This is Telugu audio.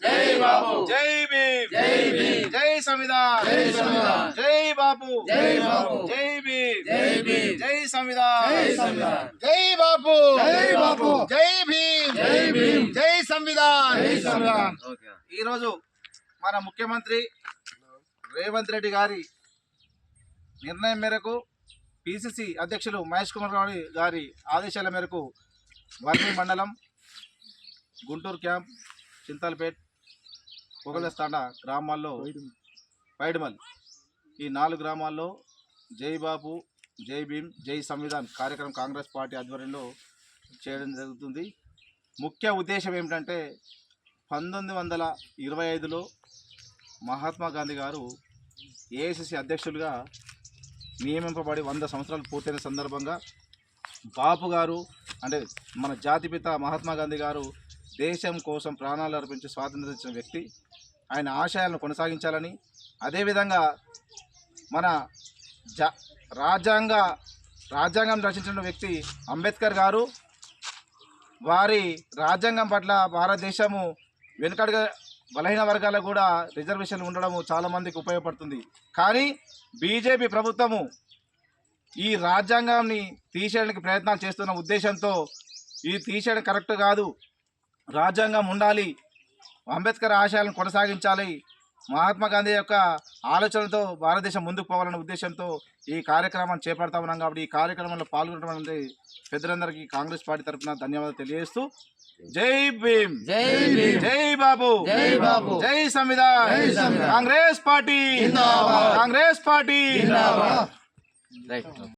జై బాపు జై భీమ్ జై భీమ్ జై సంవిధాన్ జై సంవిధాన్ జై బాపు జై బాపు జై భీమ్ జై భీమ్ జై సంవిధాన్ జై సంవిధాన్ జై బాపు జై బాపు జై భీమ్ జై భీమ్ జై సంవిధాన్ జై సంవిధాన్ ఈరోజు మన ముఖ్యమంత్రి రేవంత్ రెడ్డి గారి నిర్ణయం మేరకు పిసిసి అధ్యక్షులు మహేష్ కుమార్ గౌడ్ గారి ఆదేశాల మేరకు వర్ణి మండలం, గుంటూరు క్యాంప్, చింతలపేట్, పొగలస్తాండ గ్రామాల్లో పైడిమల్ ఈ 4 గ్రామాల్లో జై బాపు జై భీమ్ జై సంవిధాన్ కార్యక్రమం కాంగ్రెస్ పార్టీ ఆధ్వర్యంలో చేయడం జరుగుతుంది. ముఖ్య ఉద్దేశం ఏమిటంటే 1925లో మహాత్మా గాంధీ గారు ఏఐసిసి అధ్యక్షులుగా నియమింపబడి 100 సంవత్సరాలు పూర్తయిన సందర్భంగా బాపు గారు అంటే మన జాతిపిత మహాత్మా గాంధీ గారు దేశం కోసం ప్రాణాలు అర్పించి స్వాతంత్రం ఇచ్చిన వ్యక్తి. ఆయన ఆశయాలను కొనసాగించాలని, అదేవిధంగా మన రాజ్యాంగం రచించిన వ్యక్తి అంబేద్కర్ గారు వారి రాజ్యాంగం పట్ల భారతదేశము వెనుకడుగా బలహీన వర్గాలకు కూడా రిజర్వేషన్లు ఉండడము చాలామందికి ఉపయోగపడుతుంది. కానీ బీజేపీ ప్రభుత్వము ఈ రాజ్యాంగాన్ని తీసేయడానికి ప్రయత్నాలు చేస్తున్న ఉద్దేశంతో ఇది తీసేయడం కరెక్ట్ కాదు, రాజ్యాంగం ఉండాలి, అంబేద్కర్ ఆశయాలను కొనసాగించాలి, మహాత్మా గాంధీ యొక్క ఆలోచనలతో భారతదేశం ముందుకు పోవాలనే ఉద్దేశంతో ఈ కార్యక్రమాన్ని చేపడతా ఉన్నాం. కాబట్టి ఈ కార్యక్రమంలో పాల్గొనడం పెద్దలందరికీ కాంగ్రెస్ పార్టీ తరఫున ధన్యవాదాలు తెలియజేస్తూ జై భీమ్ జై భీమ్ జై బాబు జై బాపు జై సంవిధాన్ కాంగ్రెస్ పార్టీ జిందాబాద్ కాంగ్రెస్ పార్టీ జిందాబాద్. రైట్.